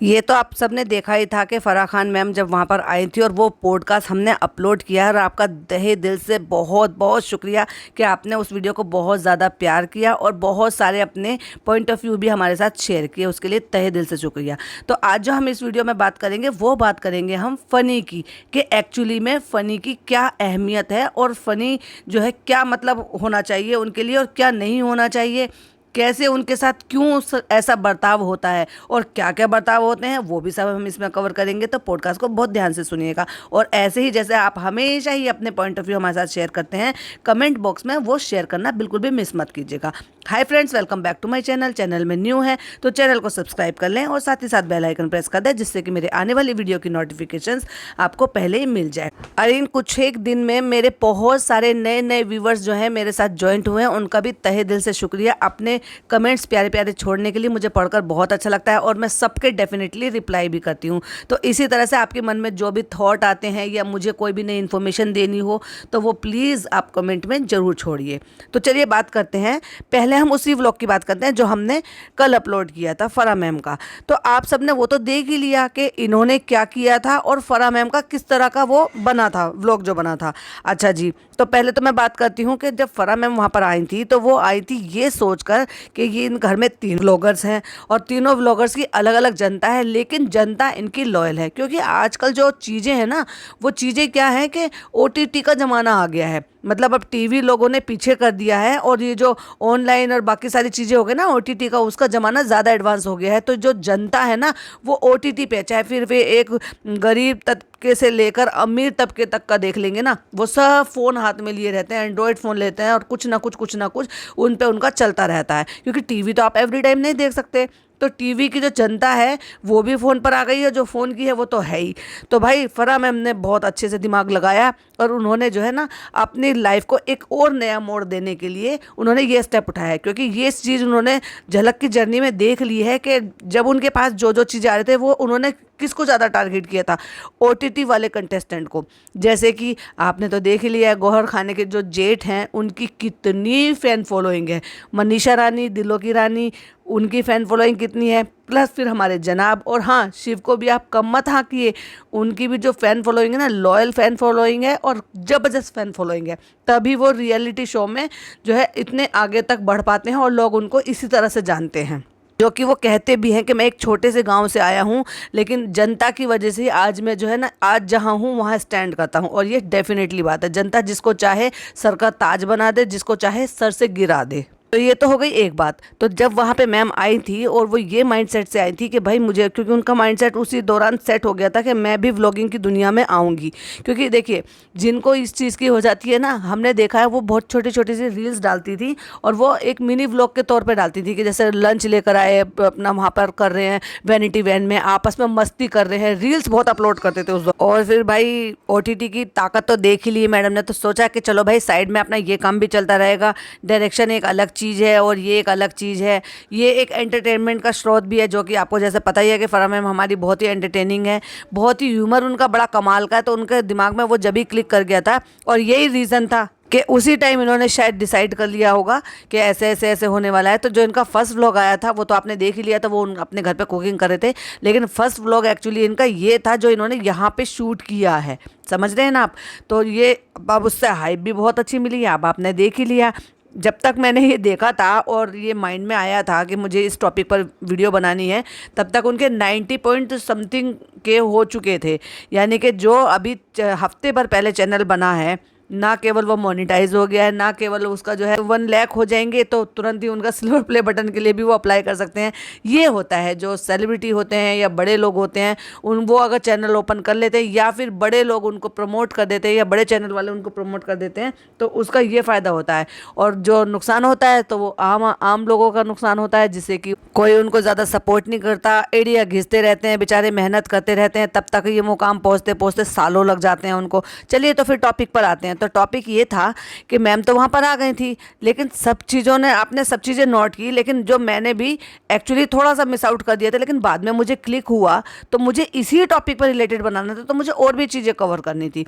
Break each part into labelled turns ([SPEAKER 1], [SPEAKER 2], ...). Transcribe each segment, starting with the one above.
[SPEAKER 1] ये तो आप सबने देखा ही था कि फराह खान मैम जब वहाँ पर आई थी और वो पॉडकास्ट हमने अपलोड किया है, और आपका तहे दिल से बहुत बहुत शुक्रिया कि आपने उस वीडियो को बहुत ज़्यादा प्यार किया और बहुत सारे अपने पॉइंट ऑफ व्यू भी हमारे साथ शेयर किए। उसके लिए तहे दिल से शुक्रिया। तो आज जो हम इस वीडियो में बात करेंगे वो बात करेंगे हम फ़नी की, कि एक्चुअली में फ़नी की क्या अहमियत है और फ़नी जो है क्या मतलब होना चाहिए उनके लिए और क्या नहीं होना चाहिए, कैसे उनके साथ क्यों ऐसा बर्ताव होता है और क्या क्या बर्ताव होते हैं, वो भी सब हम इसमें कवर करेंगे। तो पॉडकास्ट को बहुत ध्यान से सुनिएगा और ऐसे ही जैसे आप हमेशा ही अपने पॉइंट ऑफ व्यू हमारे साथ शेयर करते हैं कमेंट बॉक्स में, वो शेयर करना बिल्कुल भी मिस मत कीजिएगा। Hi friends, welcome back to my channel. Channel में न्यू है तो चैनल को सब्सक्राइब कर लें और साथ ही साथ बेल आइकन प्रेस कर दें, जिससे कि मेरे आने वाली वीडियो की नोटिफिकेशंस आपको पहले ही मिल जाए। और इन कुछ एक दिन में मेरे बहुत सारे नए नए व्यूवर्स जो हैं मेरे साथ ज्वाइंट हुए हैं, उनका भी तहे दिल से शुक्रिया अपने कमेंट्स प्यारे प्यारे छोड़ने के लिए। मुझे पढ़कर बहुत अच्छा लगता है और मैं सबके डेफिनेटली रिप्लाई भी करती हूँ। तो इसी तरह से आपके मन में जो भी थॉट आते हैं या मुझे कोई भी नई इन्फॉर्मेशन देनी हो तो वो प्लीज़ आप कमेंट में ज़रूर छोड़िए। तो चलिए बात करते हैं, पहले हम उसी व्लॉग की बात करते हैं जो हमने कल अपलोड किया था फराह मैम का। तो आप सबने वो तो देख ही लिया कि इन्होंने क्या किया था और फराह मैम का किस तरह का वो बना था व्लॉग जो बना था। अच्छा जी, तो पहले तो मैं बात करती हूँ कि जब फराह मैम वहाँ पर आई थी तो वो आई थी ये सोचकर कि ये इन घर में 3 व्लॉगर्स हैं और तीनों व्लॉगर्स की अलग अलग जनता है, लेकिन जनता इनकी लॉयल है। क्योंकि आजकल जो चीज़ें हैं ना, वो चीज़ें क्या है कि OTT का ज़माना आ गया है। मतलब अब टीवी लोगों ने पीछे कर दिया है और ये जो ऑनलाइन और बाकी सारी चीज़ें हो गई ना OTT का, उसका ज़माना ज़्यादा एडवांस हो गया है। तो जो जनता है ना वो OTT पे, चाहे फिर वे एक गरीब तबके से लेकर अमीर तबके तक का देख लेंगे ना, वो सब फ़ोन हाथ में लिए रहते हैं, एंड्रॉयड फ़ोन लेते हैं और कुछ ना कुछ उन पे उनका चलता रहता है। क्योंकि टीवी तो आप एवरी टाइम नहीं देख सकते। तो टीवी की जो जनता है वो भी फ़ोन पर आ गई है, जो फ़ोन की है वो तो है ही। तो भाई फराह मैम ने बहुत अच्छे से दिमाग लगाया और उन्होंने जो है ना अपनी लाइफ को एक और नया मोड़ देने के लिए उन्होंने ये स्टेप उठाया है। क्योंकि ये चीज़ उन्होंने झलक की जर्नी में देख ली है कि जब उनके पास जो जो चीज़ें आ रहे थे वो उन्होंने किसको ज़्यादा टारगेट किया था, OTT वाले कंटेस्टेंट को। जैसे कि आपने तो देख ही लिया है, गौहर खाने के जो जेठ हैं उनकी कितनी फ़ैन फॉलोइंग है। मनीषा रानी, दिलों की रानी, उनकी फ़ैन फॉलोइंग कितनी है, प्लस फिर हमारे जनाब, और हाँ शिव को भी आप कम मत हाँकिए, उनकी भी जो फ़ैन फॉलोइंग है ना, लॉयल फ़ैन फॉलोइंग है और ज़बरदस्त फ़ैन फॉलोइंग है। तभी वो रियलिटी शो में जो है इतने आगे तक बढ़ पाते हैं और लोग उनको इसी तरह से जानते हैं। जो कि वो कहते भी हैं कि मैं एक छोटे से गांव से आया हूं, लेकिन जनता की वजह से आज मैं जो है ना आज जहां हूं वहां स्टैंड करता हूं। और ये डेफिनेटली बात है, जनता जिसको चाहे सर का ताज बना दे, जिसको चाहे सर से गिरा दे। तो ये तो हो गई एक बात। तो जब वहाँ पे मैम आई थी और वो ये माइंडसेट से आई थी कि भाई मुझे, क्योंकि उनका माइंडसेट उसी दौरान सेट हो गया था कि मैं भी व्लॉगिंग की दुनिया में आऊँगी। क्योंकि देखिए जिनको इस चीज़ की हो जाती है ना, हमने देखा है वो बहुत छोटी छोटी सी रील्स डालती थी और वो एक मिनी व्लॉग के तौर पर डालती थी कि जैसे लंच लेकर आए अपना वहाँ पर कर रहे हैं, वैनिटी वैन में आपस में मस्ती कर रहे हैं, रील्स बहुत अपलोड करते थे उस वक्त। और फिर भाई OTT की ताकत तो देख ही ली मैडम ने, तो सोचा कि चलो भाई साइड में अपना ये काम भी चलता रहेगा। डायरेक्शन एक अलग चीज़ है और ये एक अलग चीज़ है, ये एक एंटरटेनमेंट का स्रोत भी है, जो कि आपको जैसे पता ही है कि फराह मैम हमारी बहुत ही एंटरटेनिंग है, बहुत ही ह्यूमर उनका बड़ा कमाल का है। तो उनके दिमाग में वो जब ही क्लिक कर गया था और यही रीज़न था कि उसी टाइम इन्होंने शायद डिसाइड कर लिया होगा कि ऐसे ऐसे ऐसे होने वाला है। तो जो इनका फर्स्ट व्लॉग आया था वो तो आपने देख ही लिया था, वो अपने घर पे कुकिंग कर रहे थे। लेकिन फर्स्ट व्लॉग एक्चुअली इनका ये था जो इन्होंने यहाँ पे शूट किया है, समझ रहे हैं ना आप। तो ये अब उससे हाइप भी बहुत अच्छी मिली है, अब आपने देख ही लिया। जब तक मैंने ये देखा था और ये माइंड में आया था कि मुझे इस टॉपिक पर वीडियो बनानी है, तब तक उनके 90 पॉइंट समथिंग के हो चुके थे। यानी कि जो अभी हफ्ते भर पहले चैनल बना है, ना केवल वो मोनेटाइज हो गया है, ना केवल उसका जो है 1 लाख हो जाएंगे तो तुरंत ही उनका सिल्वर प्ले बटन के लिए भी वो अप्लाई कर सकते हैं। ये होता है जो सेलिब्रिटी होते हैं या बड़े लोग होते हैं, वो अगर चैनल ओपन कर लेते हैं या फिर बड़े लोग उनको प्रमोट कर देते हैं या बड़े चैनल वाले उनको प्रमोट कर देते हैं, तो उसका ये फ़ायदा होता है। और जो नुकसान होता है तो वो आम लोगों का नुकसान होता है, जिससे कि कोई उनको ज़्यादा सपोर्ट नहीं करता, एड़िया घिसते रहते हैं बेचारे, मेहनत करते रहते हैं, तब तक ये मुकाम पहुँचते पहुँचते सालों लग जाते हैं उनको। चलिए तो फिर टॉपिक पर आते हैं। तो टॉपिक ये था कि मैम तो वहाँ पर आ गई थी, लेकिन सब चीज़ों ने आपने सब चीज़ें नोट की, लेकिन जो मैंने भी एक्चुअली थोड़ा सा मिस आउट कर दिया था, लेकिन बाद में मुझे क्लिक हुआ तो मुझे इसी टॉपिक पर रिलेटेड बनाना था, तो मुझे और भी चीज़ें कवर करनी थी।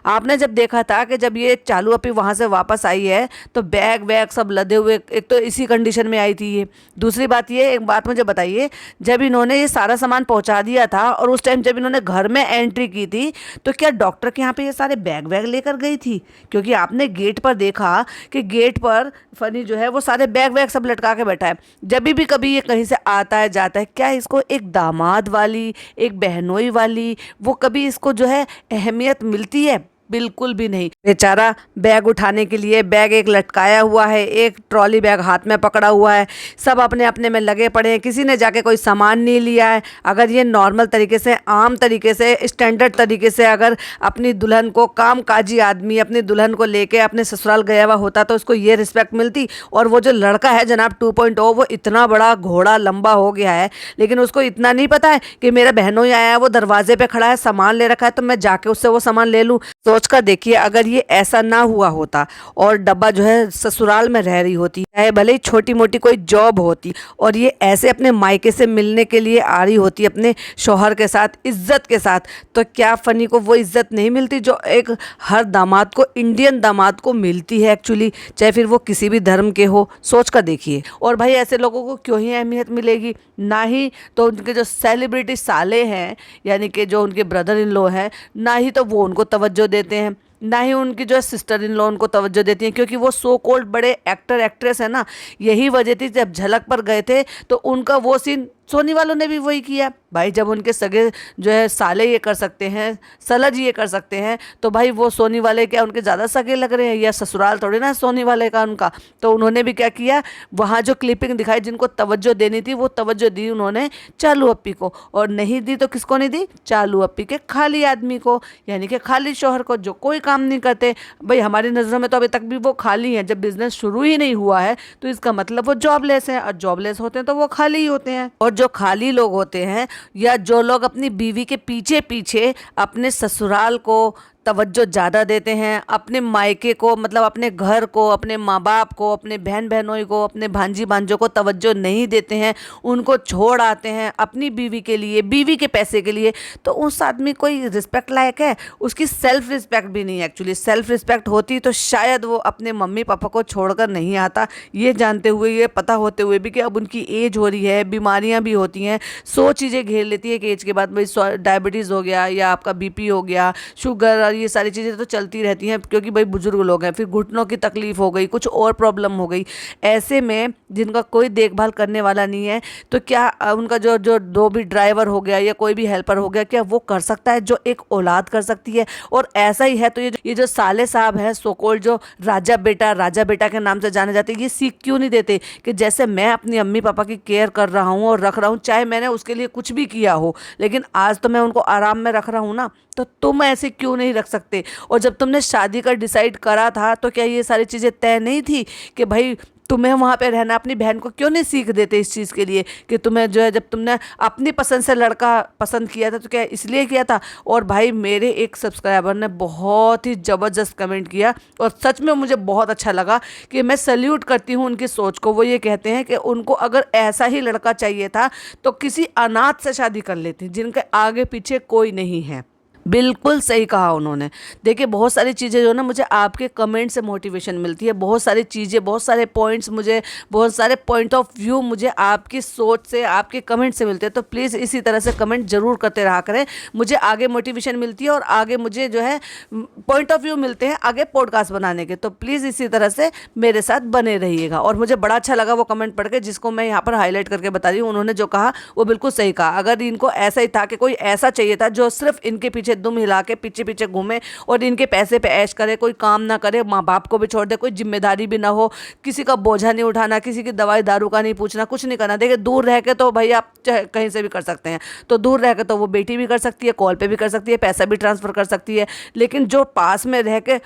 [SPEAKER 1] आपने जब देखा था कि जब ये चालू अपी वहाँ से वापस आई है तो बैग वैग सब लदे हुए, एक तो इसी कंडीशन में आई थी ये। दूसरी बात ये, एक बात मुझे बताइए, जब इन्होंने ये सारा सामान पहुँचा दिया था और उस टाइम जब इन्होंने घर में एंट्री की थी तो क्या डॉक्टर के यहाँ पे ये सारे बैग वैग लेकर गई थी? क्योंकि आपने गेट पर देखा कि गेट पर फनी जो है वो सारे बैग वैग सब लटका के बैठा है। जब भी कभी ये कहीं से आता है जाता है, क्या इसको एक दामाद वाली, एक बहनोई वाली, वो कभी इसको जो है अहमियत मिलती है? बिल्कुल भी नहीं। बेचारा बैग उठाने के लिए बैग एक लटकाया हुआ है, एक ट्रॉली बैग हाथ में पकड़ा हुआ है, सब अपने अपने में लगे पड़े हैं, किसी ने जाके कोई सामान नहीं लिया है। अगर ये नॉर्मल तरीके से, आम तरीके से, स्टैंडर्ड तरीके से अगर अपनी दुल्हन को, काम काजी आदमी अपनी दुल्हन को लेके अपने ससुराल गया हुआ होता तो उसको ये रिस्पेक्ट मिलती। और वो जो लड़का है जनाब 2.0, वो इतना बड़ा घोड़ा लंबा हो गया है, लेकिन उसको इतना नहीं पता है कि मेरा बहनोई आया है, वो दरवाजे पे खड़ा है, सामान ले रखा है, तो मैं जाके उससे वो सामान ले लूँ। सोच कर देखिए, अगर ये ऐसा ना हुआ होता और डब्बा जो है ससुराल में रह रही होती, चाहे भले ही छोटी मोटी कोई जॉब होती, और ये ऐसे अपने मायके से मिलने के लिए आ रही होती अपने शौहर के साथ, इज्जत के साथ, तो क्या फनी को वो इज्जत नहीं मिलती जो एक हर दामाद को, इंडियन दामाद को मिलती है एक्चुअली, चाहे फिर वो किसी भी धर्म के हो? सोच कर देखिए। और भाई ऐसे लोगों को क्यों ही अहमियत मिलेगी? ना ही तो उनके जो सेलिब्रिटी साले हैं, यानी कि जो उनके ब्रदर इन लॉ हैं, ना ही तो वो उनको तवज्जो देते हैं, ना ही उनकी जो है सिस्टर इन लॉ उनको तवज्जो देती हैं, क्योंकि वो सो कॉल्ड बड़े एक्टर एक्ट्रेस है ना। यही वजह थी, जब झलक पर गए थे तो उनका वो सीन सोनी वालों ने भी वही किया भाई। जब उनके सगे जो है साले ये कर सकते हैं, सलज ये कर सकते हैं, तो भाई वो सोनी वाले क्या उनके ज़्यादा सगे लग रहे हैं? या ससुराल थोड़े ना सोनी वाले का उनका। तो उन्होंने भी क्या किया, वहाँ जो क्लिपिंग दिखाई, जिनको तवज्जो देनी थी वो तवज्जो दी उन्होंने चालू अप्पी को, और नहीं दी तो किसको नहीं दी? चालू अप्पी के खाली आदमी को, यानी कि खाली शौहर को, जो कोई काम नहीं करते। भाई हमारी नज़रों में तो अभी तक भी वो खाली हैं। जब बिजनेस शुरू ही नहीं हुआ है तो इसका मतलब वो जॉबलेस हैं, और जॉबलेस होते हैं तो वो खाली ही होते हैं। और जो खाली लोग होते हैं, या जो लोग अपनी बीवी के पीछे पीछे अपने ससुराल को तवज्जो ज़्यादा देते हैं, अपने मायके को, मतलब अपने घर को, अपने माँ बाप को, अपने बहन बहनोई को, अपने भांजी भांजों को तवज्जो नहीं देते हैं, उनको छोड़ आते हैं अपनी बीवी के लिए, बीवी के पैसे के लिए, तो उस आदमी कोई रिस्पेक्ट लायक है? उसकी सेल्फ रिस्पेक्ट भी नहीं है। एक्चुअली सेल्फ रिस्पेक्ट होती तो शायद वो अपने मम्मी पापा को छोड़कर नहीं आता, ये जानते हुए, ये पता होते हुए भी कि अब उनकी एज हो रही है, बीमारियां भी होती हैं, 100 चीज़ें घेर लेती है कि एज के बाद भाई डायबिटीज़ हो गया, या आपका बीपी हो गया, शुगर, ये सारी चीज़ें तो चलती रहती हैं, क्योंकि भाई बुजुर्ग लोग हैं। फिर घुटनों की तकलीफ हो गई, कुछ और प्रॉब्लम हो गई, ऐसे में जिनका कोई देखभाल करने वाला नहीं है, तो क्या उनका जो जो दो भी ड्राइवर हो गया या कोई भी हेल्पर हो गया, क्या वो कर सकता है जो एक औलाद कर सकती है? और ऐसा ही है तो ये जो साले साहब है, सोकोल्ड जो राजा बेटा के नाम से जाने जाते, ये सीख क्यों नहीं देते कि जैसे मैं अपनी अम्मी पापा की केयर कर रहा हूँ और रख रहा हूँ, चाहे मैंने उसके लिए कुछ भी किया हो, लेकिन आज तो मैं उनको आराम में रख रहा हूँ ना, तो तुम ऐसे क्यों नहीं रख सकते? और जब तुमने शादी का डिसाइड करा था तो क्या ये सारी चीज़ें तय नहीं थी कि भाई तुम्हें वहाँ पे रहना? अपनी बहन को क्यों नहीं सीख देते इस चीज़ के लिए कि तुम्हें जो है, जब तुमने अपनी पसंद से लड़का पसंद किया था तो क्या इसलिए किया था? और भाई मेरे एक सब्सक्राइबर ने बहुत ही ज़बरदस्त कमेंट किया, और सच में मुझे बहुत अच्छा लगा, कि मैं सल्यूट करती हूँ उनकी सोच को। वो ये कहते हैं कि उनको अगर ऐसा ही लड़का चाहिए था तो किसी अनाथ से शादी कर लेती, जिनके आगे पीछे कोई नहीं है। बिल्कुल सही कहा उन्होंने। देखिए बहुत सारी चीज़ें जो ना, मुझे आपके कमेंट से मोटिवेशन मिलती है, बहुत सारी चीज़ें, बहुत सारे पॉइंट्स मुझे, बहुत सारे पॉइंट ऑफ व्यू मुझे आपकी सोच से, आपके कमेंट से मिलते हैं। तो प्लीज़ इसी तरह से कमेंट ज़रूर करते रहा करें, मुझे आगे मोटिवेशन मिलती है और आगे मुझे जो है पॉइंट ऑफ व्यू मिलते हैं आगे पॉडकास्ट बनाने के। तो प्लीज़ इसी तरह से मेरे साथ बने रहिएगा। और मुझे बड़ा अच्छा लगा वो कमेंट पढ़ के, जिसको मैं यहाँ पर हाईलाइट करके बता रही हूँ। उन्होंने जो कहा वो बिल्कुल सही कहा। अगर इनको ऐसा ही था कि कोई ऐसा चाहिए था जो सिर्फ इनके पीछे दुम हिला के पीछे पीछे घूमे और इनके पैसे पे ऐश करे, कोई काम ना करे, माँ बाप को भी छोड़ दे, कोई जिम्मेदारी भी ना हो, किसी का बोझा नहीं उठाना, किसी की दवाई दारू का नहीं पूछना, कुछ नहीं करना। देखिए दूर रह के तो भाई आप चाहे कहीं से भी कर सकते हैं, तो दूर रह के तो वो बेटी भी कर सकती है, कॉल पे भी कर सकती है, पैसा भी ट्रांसफ़र कर सकती है, लेकिन जो पास में रह के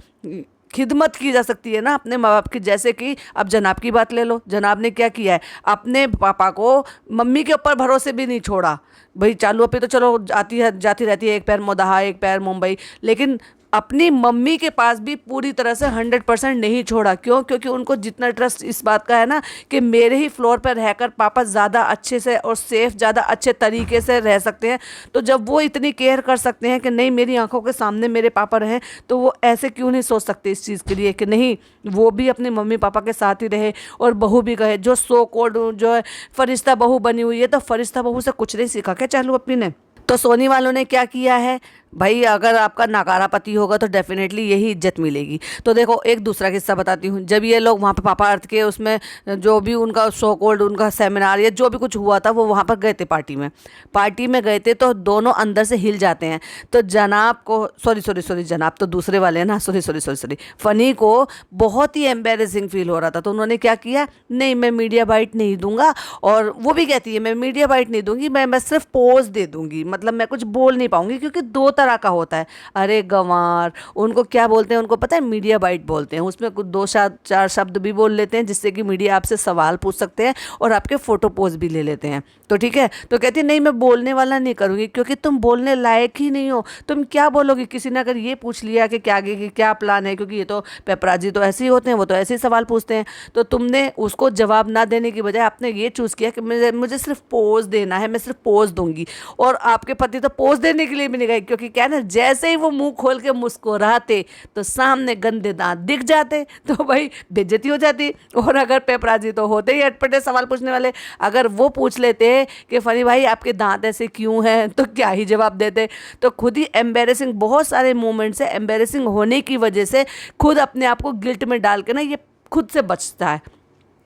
[SPEAKER 1] खिदमत की जा सकती है ना अपने माँ बाप की, जैसे कि अब जनाब की बात ले लो। जनाब ने क्या किया है, अपने पापा को मम्मी के ऊपर भरोसे भी नहीं छोड़ा। भाई चालू अभी तो चलो आती है जाती रहती है, एक पैर मोदहा एक पैर मुंबई, लेकिन अपनी मम्मी के पास भी पूरी तरह से 100% नहीं छोड़ा। क्यों? क्योंकि उनको जितना ट्रस्ट इस बात का है ना कि मेरे ही फ्लोर पर रहकर पापा ज़्यादा अच्छे से और सेफ, ज़्यादा अच्छे तरीके से रह सकते हैं, तो जब वो इतनी केयर कर सकते हैं कि नहीं मेरी आंखों के सामने मेरे पापा रहें, तो वो ऐसे क्यों नहीं सोच सकते इस चीज़ के लिए कि नहीं वो भी अपने मम्मी पापा के साथ ही रहे। और बहू भी कहे, जो सो कोड जो है फरिश्ता बहू बनी हुई है, तो फरिश्ता बहू से कुछ नहीं सीखा क्या चालू अपनी ने? तो सोनी वालों ने क्या किया है भाई, अगर आपका नकारा पति होगा तो डेफिनेटली यही इज्जत मिलेगी। तो देखो एक दूसरा किस्सा बताती हूँ। जब ये लोग वहाँ पे पापा अर्थ के उसमें जो भी उनका शो कोल्ड उनका सेमिनार या जो भी कुछ हुआ था, वो वहाँ पर गए थे पार्टी में गए थे, तो दोनों अंदर से हिल जाते हैं। तो जनाब को सॉरी जनाब तो दूसरे वाले हैं ना, सॉरी फ़नी को बहुत ही एम्बेरसिंग फील हो रहा था। तो उन्होंने क्या किया, नहीं मैं मीडिया बाइट नहीं दूंगा, और वो भी कहती है मैं मीडिया बाइट नहीं दूंगी, मैं सिर्फ पोज दे दूंगी, मतलब मैं कुछ बोल नहीं पाऊंगी क्योंकि दो तरह का होता है। अरे गंवार, उनको क्या बोलते हैं, उनको पता है मीडिया बाइट बोलते हैं। उसमें कुछ 2-4 शब्द भी बोल लेते हैं जिससे कि मीडिया आपसे सवाल पूछ सकते हैं और आपके फोटो पोज भी ले लेते हैं। तो ठीक है, तो कहती है नहीं मैं बोलने वाला नहीं करूँगी क्योंकि तुम बोलने लायक ही नहीं हो, तुम क्या बोलोगी। किसी ने अगर ये पूछ लिया कि क्या आगे की क्या प्लान है, क्योंकि ये तो पेपराजी तो ऐसे ही होते हैं, वो तो ऐसे ही सवाल पूछते हैं, तो तुमने उसको जवाब ना देने की बजाय आपने ये चूज़ किया कि मुझे सिर्फ पोज देना है, मैं सिर्फ पोज दूंगी। और आपके पति तो पोज देने के लिए भी नहीं गए, क्योंकि क्या ना जैसे ही वो मुंह खोल के मुस्कुराते तो सामने गंदे दांत दिख जाते, तो भाई बेइज्जती हो जाती। और अगर पेपराजी तो होते ही अटपटे सवाल पूछने वाले, अगर वो पूछ लेते कि फनी भाई आपके दांत ऐसे क्यों हैं, तो क्या ही जवाब देते। तो खुद ही एम्बेरसिंग, बहुत सारे मोमेंट्स है एम्बेरसिंग होने की वजह से खुद अपने आप को गिल्ट में डाल के ना ये खुद से बचता है।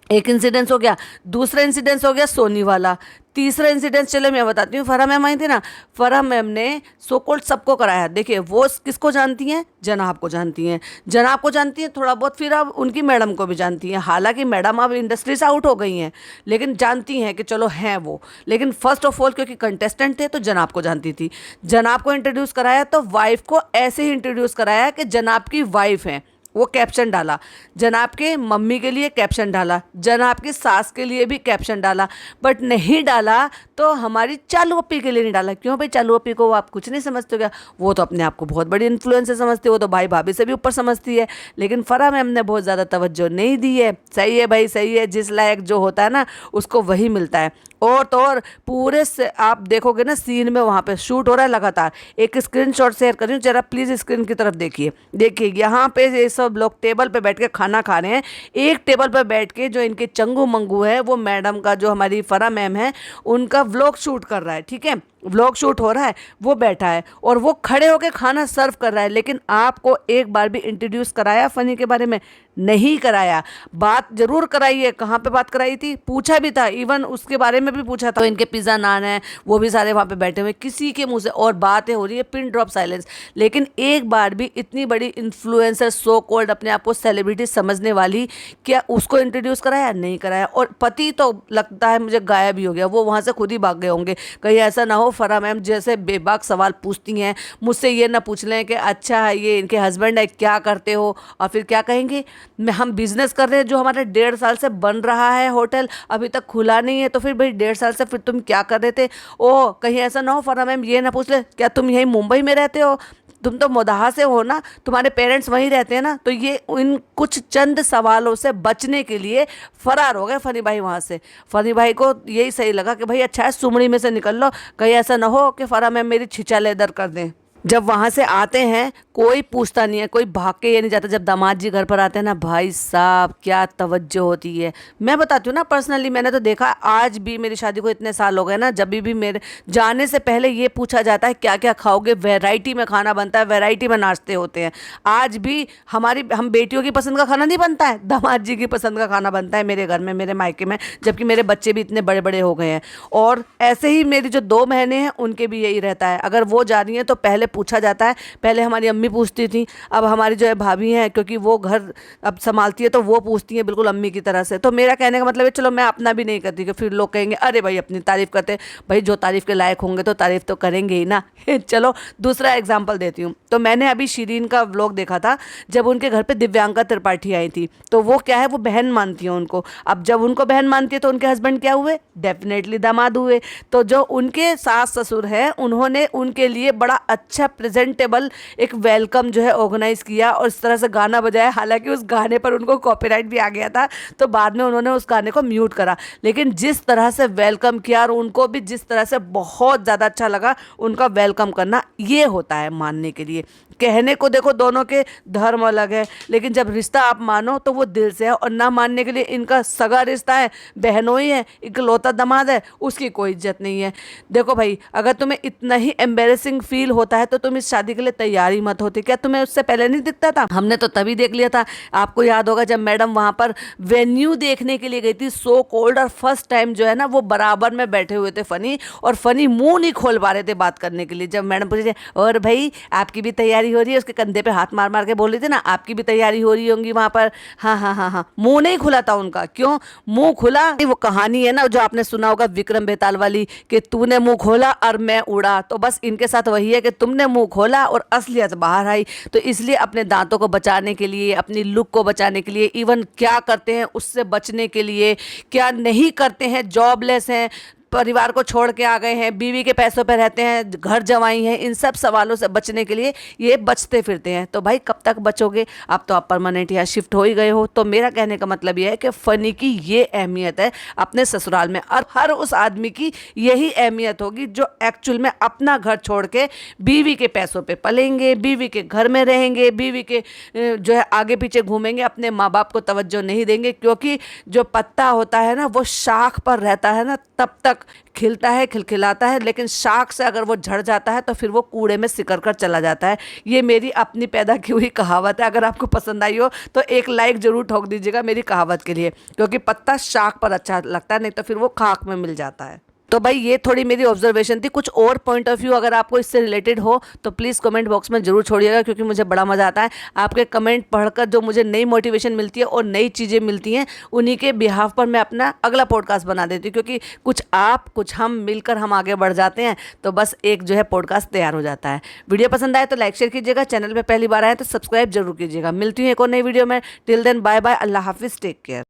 [SPEAKER 1] एक इंसिडेंस हो गया, दूसरा इंसिडेंस हो गया सोनी वाला, तीसरा इंसिडेंस चलो मैं बताती हूँ। फराह मैम आई थी ना, फराह मैम ने सो कॉल्ड सबको कराया। देखिए वो किसको जानती हैं, जनाब को जानती हैं, जनाब को जानती हैं थोड़ा बहुत, फिर अब उनकी मैडम को भी जानती हैं। हालांकि मैडम अब इंडस्ट्री से आउट हो गई हैं, लेकिन जानती हैं कि चलो हैं वो। लेकिन फर्स्ट ऑफ ऑल क्योंकि कंटेस्टेंट थे तो जनाब को जानती थी। जनाब को इंट्रोड्यूस कराया तो वाइफ को ऐसे ही इंट्रोड्यूस कराया कि जनाब की वाइफ है। वो कैप्शन डाला, जनाब के मम्मी के लिए कैप्शन डाला, जनाब की सास के लिए भी कैप्शन डाला, बट नहीं डाला तो हमारी चालू अप्पी के लिए नहीं डाला। क्यों भाई, चालू अप्पी को आप कुछ नहीं समझते हो क्या? वो तो अपने आप को बहुत बड़ी इन्फ्लुएंसर समझती है, वो तो भाई भाभी से भी ऊपर समझती है। लेकिन फराह मैम ने बहुत ज़्यादा तवज्जो नहीं दी है। सही है भाई, सही है, जिस लायक जो होता है ना उसको वही मिलता है। और तो और पूरे से आप देखोगे ना सीन में वहाँ पे शूट हो रहा है लगातार। एक स्क्रीनशॉट शेयर कर रही हूँ, जरा प्लीज़ स्क्रीन की तरफ देखिए। देखिए यहाँ पे ये सब लोग टेबल पे बैठ के खाना खा रहे हैं। एक टेबल पे बैठ के जो इनके चंगू मंगू है, वो मैडम का जो हमारी फराह मैम है उनका व्लॉग शूट कर रहा है। ठीक है, व्लॉग शूट हो रहा है, वो बैठा है और वो खड़े होकर खाना सर्व कर रहा है। लेकिन आपको एक बार भी इंट्रोड्यूस कराया फनी के बारे में? नहीं कराया। बात जरूर कराई है, कहाँ पे बात कराई थी, पूछा भी था, इवन उसके बारे में भी पूछा था। तो इनके पिज़्ज़ा नान है, वो भी सारे वहाँ पे बैठे हुए, किसी के मुंह से और बातें हो रही है, पिन ड्रॉप साइलेंस। लेकिन एक बार भी इतनी बड़ी इन्फ्लुएंसर, सो कॉल्ड अपने आप को सेलिब्रिटी समझने वाली, क्या उसको इंट्रोड्यूस कराया? नहीं कराया। और पति तो लगता है मुझे गायब ही हो गया, वो वहाँ से खुद ही भाग गए होंगे। कहीं ऐसा ना हो फराह मैम जैसे बेबाक सवाल पूछती हैं, मुझसे ये ना पूछ लें कि अच्छा ये इनके हस्बैंड है, क्या करते हो, और फिर क्या कहेंगे, हम बिजनेस कर रहे हैं जो हमारे 1.5 साल से बन रहा है, होटल अभी तक खुला नहीं है, तो फिर भाई 1.5 साल से फिर तुम क्या कर रहे थे। ओ कहीं ऐसा ना हो फराह मैम ये ना पूछ ले क्या तुम यहीं मुंबई में रहते हो, तुम तो मोदाहा से हो ना, तुम्हारे पेरेंट्स वहीं रहते हैं ना। तो ये इन कुछ चंद सवालों से बचने के लिए फरार हो गए फनी भाई वहाँ से। फनी भाई को यही सही लगा कि भाई अच्छा है सुमड़ी में से निकल लो, कहीं ऐसा ना हो कि फराह मैम मेरी छिचा लेदर कर दें। जब वहाँ से आते हैं कोई पूछता नहीं है, कोई भाग के ये नहीं जाता। जब दामाद जी घर पर आते हैं ना, भाई साहब क्या तवज्जो होती है। मैं बताती हूँ ना पर्सनली, मैंने तो देखा, आज भी मेरी शादी को इतने साल हो गए ना, जब भी मेरे जाने से पहले ये पूछा जाता है क्या क्या खाओगे, वैरायटी में खाना बनता है, वैरायटी में नाश्ते होते हैं। आज भी हम बेटियों की पसंद का खाना नहीं बनता है, दामाद जी की पसंद का खाना बनता है मेरे घर में, मेरे मायके में, जबकि मेरे बच्चे भी इतने बड़े बड़े हो गए हैं। और ऐसे ही मेरी जो 2 बहनें हैं उनके भी यही रहता है, अगर वो जा रही हैं तो पहले पूछा जाता है। पहले हमारी अम्मी पूछती थी, अब हमारी जो है भाभी हैं, क्योंकि वो घर अब संभालती है तो वो पूछती हैं बिल्कुल अम्मी की तरह से। तो मेरा कहने का मतलब है चलो मैं अपना भी नहीं करती कि फिर लोग कहेंगे अरे भाई अपनी तारीफ करते, भाई जो तारीफ के लायक होंगे तो तारीफ तो करेंगे ही ना। चलो दूसरा एग्जाम्पल देती हूँ। तो मैंने अभी शीरीन का व्लॉग देखा था, जब उनके घर पर दिव्यांका त्रिपाठी आई थी, तो वो क्या है, वो बहन मानती है उनको। अब जब उनको बहन मानती है तो उनके हस्बैंड क्या हुए, डेफिनेटली दामाद हुए। तो जो उनके सास ससुर हैं उन्होंने उनके लिए बड़ा अच्छा अच्छा प्रेजेंटेबल एक वेलकम जो है ऑर्गेनाइज किया और इस तरह से गाना बजाया। हालांकि उस गाने पर उनको कॉपीराइट भी आ गया था, तो बाद में उन्होंने उस गाने को म्यूट करा, लेकिन जिस तरह से वेलकम किया और उनको भी जिस तरह से बहुत ज़्यादा अच्छा लगा उनका वेलकम करना, ये होता है मानने के लिए। कहने को देखो दोनों के धर्म अलग है, लेकिन जब रिश्ता आप मानो तो वो दिल से है, और ना मानने के लिए इनका सगा रिश्ता है, बहनों ही है, इकलौता दामाद है, उसकी कोई इज्जत नहीं है। देखो भाई, अगर तुम्हें इतना ही एम्बेरसिंग फील होता है तो तुम इस शादी के लिए तैयारी मत होती। क्या तुम्हें उससे पहले नहीं दिखता था? हमने तो तभी देख लिया था। आपको याद होगा जब मैडम वहां पर वेन्यू देखने के लिए गई थी, सो कोल्ड, और फर्स्ट टाइम जो है ना वो बराबर में बैठे हुए थे फनी, और फनी मुंह नहीं खोल पा रहे थे बात करने के लिए। जब मैडम पूछे और भाई आपकी भी तैयारी हो रही है, उसके कंधे पे हाथ मार मार के बोल रही थी ना, आपकी भी तैयारी हो रही होंगी वहां पर। हाँ हाँ हाँ हाँ, मुंह नहीं खुला था उनका। क्यों मुंह खुला? वो कहानी है ना जो आपने सुना होगा विक्रम बेताल वाली, कि तूने मुंह खोला और मैं उड़ा। तो बस इनके साथ वही है कि तुमने मुंह खोला और असलियत बाहर आई। तो इसलिए अपने दांतों को बचाने के लिए, अपनी लुक को बचाने के लिए, इवन क्या करते हैं उससे बचने के लिए, क्या नहीं करते हैं, जॉबलेस हैं, परिवार को छोड़ के आ गए हैं, बीवी के पैसों पर रहते हैं, घर जवाई हैं, इन सब सवालों से बचने के लिए ये बचते फिरते हैं। तो भाई कब तक बचोगे? अब तो आप परमानेंट यहाँ शिफ्ट हो ही गए हो। तो मेरा कहने का मतलब ये है कि फनी की ये अहमियत है अपने ससुराल में, और हर उस आदमी की यही अहमियत होगी जो एक्चुअल में अपना घर छोड़ के बीवी के पैसों पे पलेंगे, बीवी के घर में रहेंगे, बीवी के जो है आगे पीछे घूमेंगे, अपने माँ बाप को तवज्जो नहीं देंगे। क्योंकि जो पत्ता होता है ना वो शाख पर रहता है ना, तब तक खिलता है, खिलखिलाता है, लेकिन शाख से अगर वो झड़ जाता है तो फिर वो कूड़े में सिकर कर चला जाता है। ये मेरी अपनी पैदा की हुई कहावत है। अगर आपको पसंद आई हो तो एक लाइक जरूर ठोक दीजिएगा मेरी कहावत के लिए, क्योंकि पत्ता शाख पर अच्छा लगता है, नहीं तो फिर वो खाक में मिल जाता है। तो भाई ये थोड़ी मेरी ऑब्जर्वेशन थी। कुछ और पॉइंट ऑफ व्यू अगर आपको इससे रिलेटेड हो तो प्लीज़ कमेंट बॉक्स में जरूर छोड़िएगा, क्योंकि मुझे बड़ा मज़ा आता है आपके कमेंट पढ़कर। जो मुझे नई मोटिवेशन मिलती है और नई चीज़ें मिलती हैं, उन्हीं के बिहाफ पर मैं अपना अगला पॉडकास्ट बना देती हूँ, क्योंकि कुछ आप कुछ हम मिलकर हम आगे बढ़ जाते हैं, तो बस एक जो है पॉडकास्ट तैयार हो जाता है। वीडियो पसंद आए तो लाइक शेयर कीजिएगा, चैनल पर पहली बार आए तो सब्सक्राइब जरूर कीजिएगा। मिलती हूँ एक और नई वीडियो में। टिल देन बाय बाय, अल्लाह हाफिज़, टेक केयर।